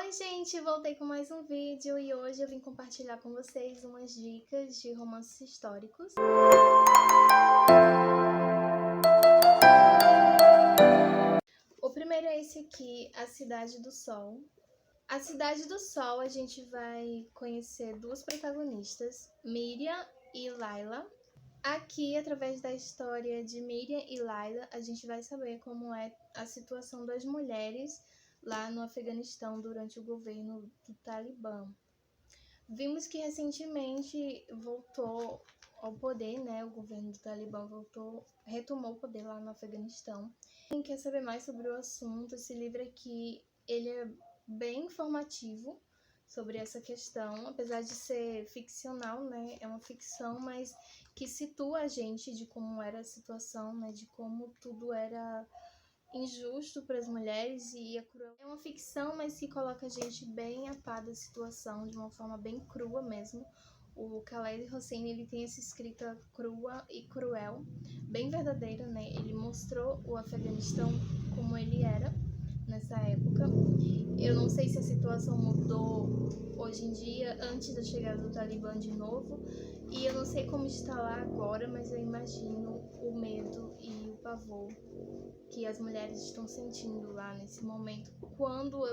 Oi gente, voltei com mais um vídeo e hoje eu vim compartilhar com vocês umas dicas de romances históricos. O primeiro é esse aqui, A Cidade do Sol. A Cidade do Sol, a gente vai conhecer duas protagonistas, Miriam e Laila. Aqui, através da história de Miriam e Laila, a gente vai saber como é a situação das mulheres lá no Afeganistão durante o governo do Talibã. Vimos que recentemente voltou ao poder, né? O governo do Talibã retomou o poder lá no Afeganistão. Quem quer saber mais sobre o assunto, esse livro aqui, ele é bem informativo sobre essa questão, apesar de ser ficcional, né? É uma ficção, mas que situa a gente de como era a situação, né? De como tudo era injusto para as mulheres e é cruel. É uma ficção, mas que coloca a gente bem a par da situação, de uma forma bem crua mesmo. O Khaled Hosseini, ele tem essa escrita crua e cruel, bem verdadeira, né? Ele mostrou o Afeganistão como ele era nessa época. Eu não sei se a situação mudou hoje em dia, antes da chegada do Talibã de novo, e eu não sei como está lá agora, mas eu imagino o medo e o pavor que as mulheres estão sentindo lá nesse momento. Quando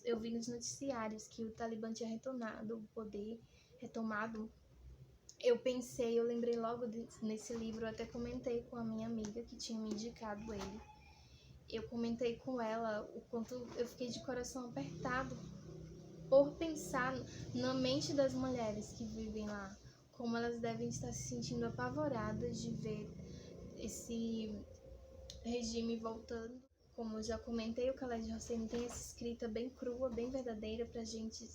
eu vi nos noticiários que o Talibã tinha retomado o poder, eu lembrei logo nesse livro, eu até comentei com a minha amiga que tinha me indicado ele. Eu comentei com ela o quanto eu fiquei de coração apertado por pensar na mente das mulheres que vivem lá, como elas devem estar se sentindo apavoradas de ver esse regime voltando. Como eu já comentei, o Khaled Hosseini tem essa escrita bem crua, bem verdadeira, pra gente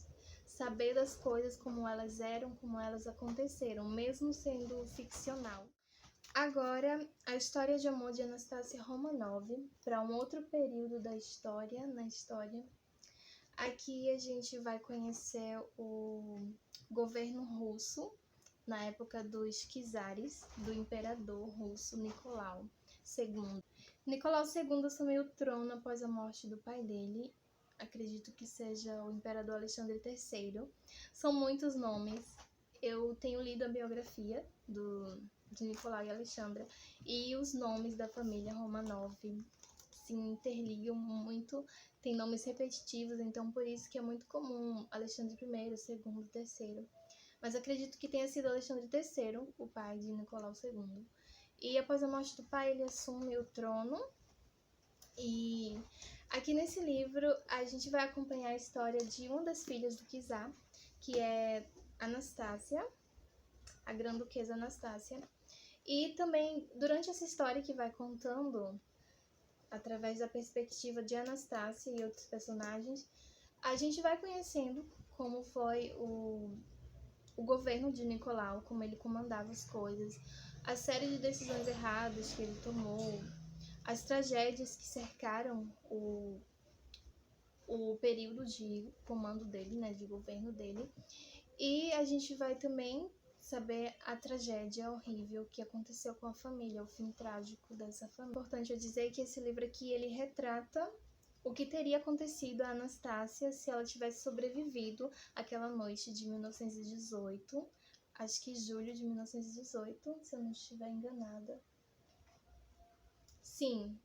saber das coisas como elas eram, como elas aconteceram, mesmo sendo ficcional. Agora, a história de amor de Anastasia Romanov, para um outro período da história, na história. Aqui a gente vai conhecer o governo russo, na época dos czares, do imperador russo Nicolau II. Nicolau II assumiu o trono após a morte do pai dele, acredito que seja o imperador Alexandre III. São muitos nomes. Eu tenho lido a biografia de Nicolau e Alexandra, e os nomes da família Romanov se interligam muito, tem nomes repetitivos, então por isso que é muito comum Alexandre I, II, III. Mas acredito que tenha sido Alexandre III, o pai de Nicolau II. E após a morte do pai, ele assume o trono. E aqui nesse livro a gente vai acompanhar a história de uma das filhas do czar, que é Anastácia, a grã-duquesa Anastácia. E também, durante essa história que vai contando, através da perspectiva de Anastácia e outros personagens, a gente vai conhecendo como foi o governo de Nicolau, como ele comandava as coisas, a série de decisões erradas que ele tomou, as tragédias que cercaram o período de comando dele, né, de governo dele. E a gente vai também saber a tragédia horrível que aconteceu com a família, o fim trágico dessa família. Importante eu dizer que esse livro aqui, ele retrata o que teria acontecido a Anastácia se ela tivesse sobrevivido àquela noite de 1918, acho que julho de 1918, se eu não estiver enganada. Sim,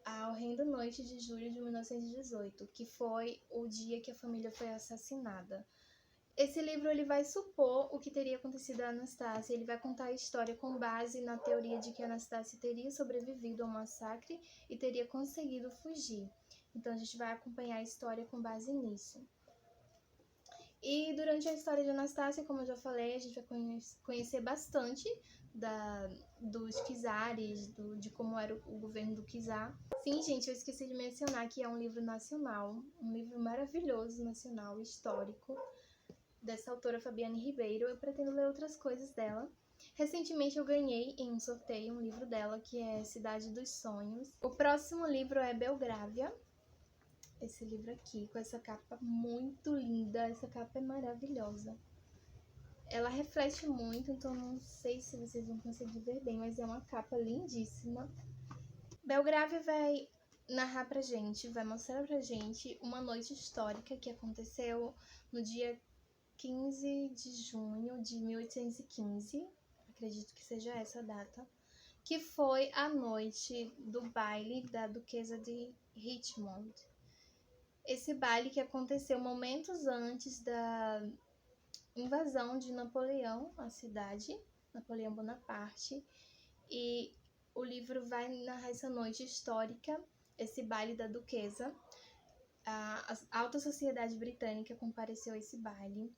a horrenda noite de julho de 1918, que foi o dia que a família foi assassinada. Esse livro ele vai supor o que teria acontecido a Anastácia, ele vai contar a história com base na teoria de que a Anastácia teria sobrevivido ao massacre e teria conseguido fugir. Então a gente vai acompanhar a história com base nisso. E durante a história de Anastácia, como eu já falei, a gente vai conhecer bastante dos czares, de como era o governo do czar. Sim, gente, eu esqueci de mencionar que é um livro nacional, um livro maravilhoso, nacional, histórico, dessa autora Fabiane Ribeiro. Eu pretendo ler outras coisas dela. Recentemente eu ganhei em um sorteio um livro dela, que é Cidade dos Sonhos. O próximo livro é Belgrávia. Esse livro aqui, com essa capa muito linda, essa capa é maravilhosa. Ela reflete muito, então não sei se vocês vão conseguir ver bem, mas é uma capa lindíssima. Belgrávia vai narrar pra gente, vai mostrar pra gente uma noite histórica que aconteceu no dia 15 de junho de 1815, acredito que seja essa a data, que foi a noite do baile da Duquesa de Richmond. Esse baile que aconteceu momentos antes da invasão de Napoleão à cidade, Napoleão Bonaparte, e o livro vai narrar essa noite histórica, esse baile da Duquesa. A alta sociedade britânica compareceu a esse baile,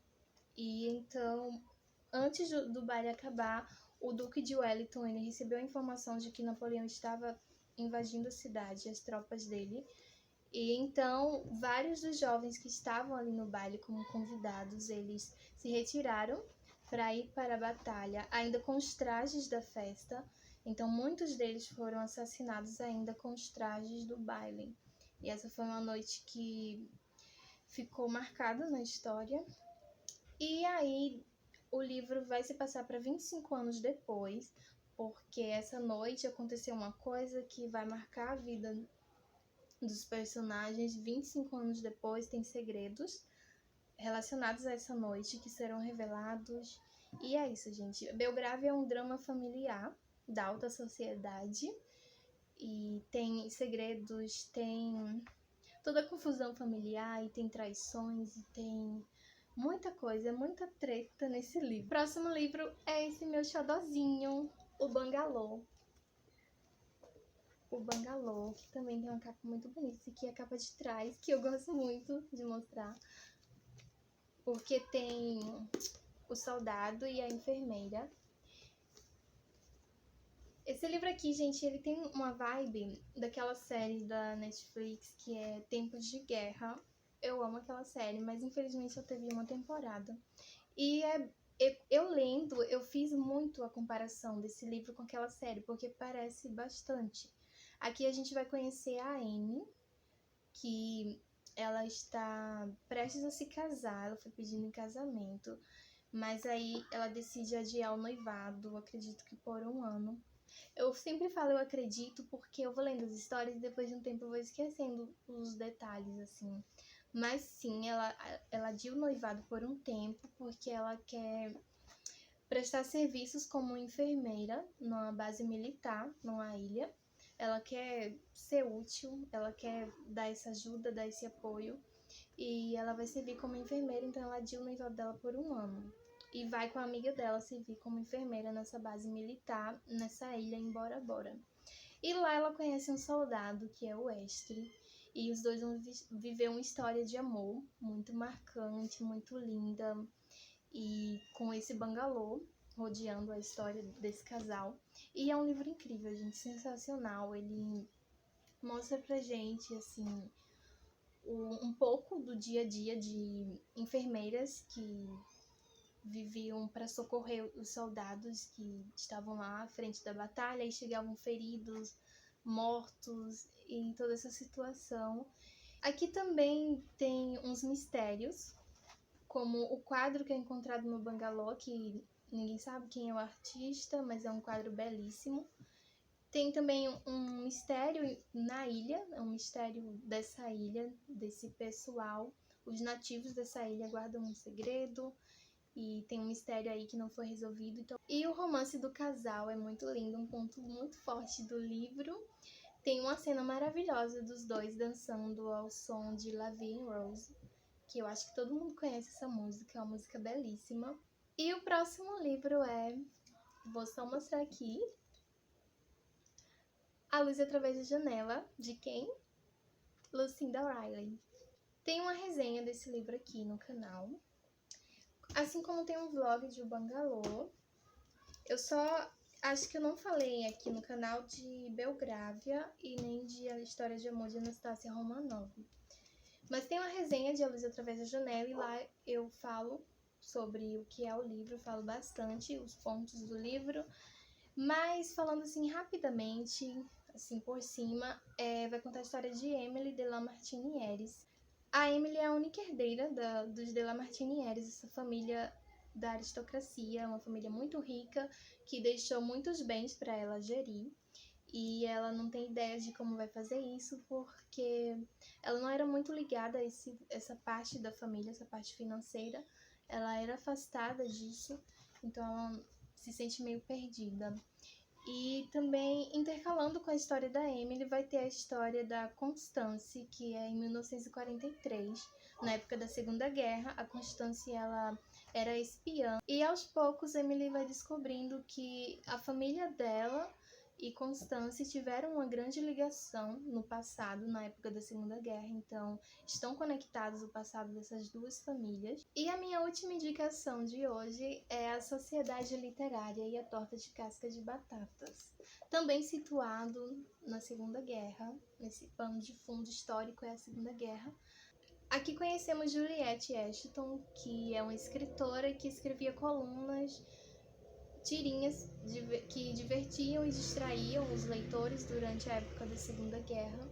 e então, antes do baile acabar, o Duque de Wellington ele recebeu a informação de que Napoleão estava invadindo a cidade, as tropas dele. E então, vários dos jovens que estavam ali no baile como convidados, eles se retiraram para ir para a batalha, ainda com os trajes da festa. Então, muitos deles foram assassinados ainda com os trajes do baile. E essa foi uma noite que ficou marcada na história. E aí, o livro vai se passar para 25 anos depois, porque essa noite aconteceu uma coisa que vai marcar a vida dos personagens. 25 anos depois, tem segredos relacionados a essa noite que serão revelados. E é isso, gente. Belgravia é um drama familiar da alta sociedade. E tem segredos, tem toda a confusão familiar, e tem traições, e tem muita coisa, muita treta nesse livro. O próximo livro é esse meu xodozinho, O Bangalô. O Bangalô, que também tem uma capa muito bonita. Esse aqui é a capa de trás, que eu gosto muito de mostrar, porque tem o soldado e a enfermeira. Esse livro aqui, gente, ele tem uma vibe daquela série da Netflix que é Tempos de Guerra. Eu amo aquela série, mas infelizmente só teve uma temporada. E eu lendo, eu fiz muito a comparação desse livro com aquela série, porque parece bastante. Aqui a gente vai conhecer a Amy, que ela está prestes a se casar, ela foi pedindo em casamento, mas aí ela decide adiar o noivado, acredito que por um ano. Eu sempre falo eu acredito porque eu vou lendo as histórias e depois de um tempo eu vou esquecendo os detalhes, assim. Mas sim, ela adia o noivado por um tempo porque ela quer prestar serviços como enfermeira numa base militar, numa ilha. Ela quer ser útil, ela quer dar essa ajuda, dar esse apoio. E ela vai servir como enfermeira, então ela adia o noivado dela por um ano. E vai com a amiga dela servir como enfermeira nessa base militar, nessa ilha em Bora Bora. E lá ela conhece um soldado, que é o Estri. E os dois vão viver uma história de amor muito marcante, muito linda. E com esse bangalô rodeando a história desse casal. E é um livro incrível, gente, sensacional. Ele mostra pra gente, assim, um pouco do dia a dia de enfermeiras que viviam para socorrer os soldados que estavam lá à frente da batalha e chegavam feridos, mortos, e toda essa situação. Aqui também tem uns mistérios, como o quadro que é encontrado no bangalô, que ninguém sabe quem é o artista, mas é um quadro belíssimo. Tem também um mistério na ilha, é um mistério dessa ilha, desse pessoal. Os nativos dessa ilha guardam um segredo e tem um mistério aí que não foi resolvido. Então... E o romance do casal é muito lindo, um ponto muito forte do livro. Tem uma cena maravilhosa dos dois dançando ao som de La Vie en Rose, que eu acho que todo mundo conhece essa música, é uma música belíssima. E o próximo livro vou só mostrar aqui, A Luz Através da Janela, de quem? Lucinda Riley. Tem uma resenha desse livro aqui no canal, assim como tem um vlog de O Bangalô. Eu só acho que eu não falei aqui no canal de Belgravia e nem de A História de Amor de Anastácia Romanov. Mas tem uma resenha de A Luz Através da Janela e lá eu falo sobre o que é o livro, falo bastante os pontos do livro, mas falando assim rapidamente, assim por cima, vai contar a história de Emily de la Martinières. A Emily é a única herdeira dos de la Martinières, essa família da aristocracia, uma família muito rica que deixou muitos bens para ela gerir. e ela não tem ideia de como vai fazer isso, porque ela não era muito ligada a essa parte da família, essa parte financeira. Ela era afastada disso, então ela se sente meio perdida. E também, intercalando com a história da Emily, vai ter a história da Constance, que é em 1943, na época da Segunda Guerra. A Constance, ela era espiã. E aos poucos, Emily vai descobrindo que a família dela e Constance tiveram uma grande ligação no passado, na época da Segunda Guerra. Então, estão conectados o passado dessas duas famílias. E a minha última indicação de hoje é a Sociedade Literária e a Torta de Casca de Batatas. Também situado na Segunda Guerra, nesse pano de fundo histórico é a Segunda Guerra. Aqui conhecemos Juliette Ashton, que é uma escritora que escrevia colunas, tirinhas que divertiam e distraíam os leitores durante a época da Segunda Guerra.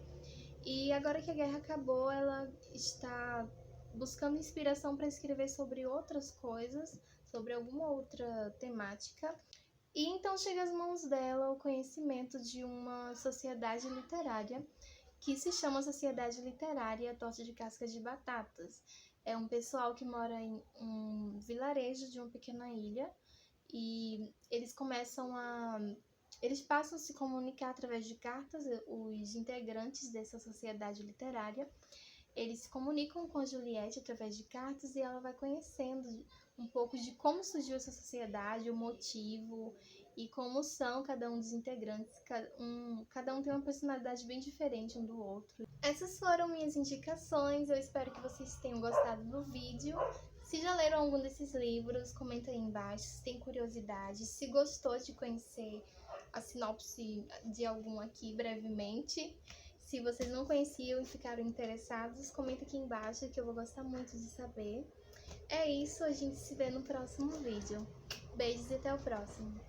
E agora que a guerra acabou, ela está buscando inspiração para escrever sobre outras coisas, sobre alguma outra temática. E então chega às mãos dela o conhecimento de uma sociedade literária que se chama Sociedade Literária Torta de Casca de Batatas. É um pessoal que mora em um vilarejo de uma pequena ilha, e eles passam a se comunicar através de cartas. Os integrantes dessa sociedade literária, eles se comunicam com a Juliette através de cartas, e ela vai conhecendo um pouco de como surgiu essa sociedade, o motivo e como são cada um dos integrantes. Cada um tem uma personalidade bem diferente um do outro. Essas foram minhas indicações, eu espero que vocês tenham gostado do vídeo. Se já leram algum desses livros, comenta aí embaixo, se tem curiosidade, se gostou de conhecer a sinopse de algum aqui brevemente. Se vocês não conheciam e ficaram interessados, comenta aqui embaixo que eu vou gostar muito de saber. É isso, a gente se vê no próximo vídeo. Beijos e até o próximo.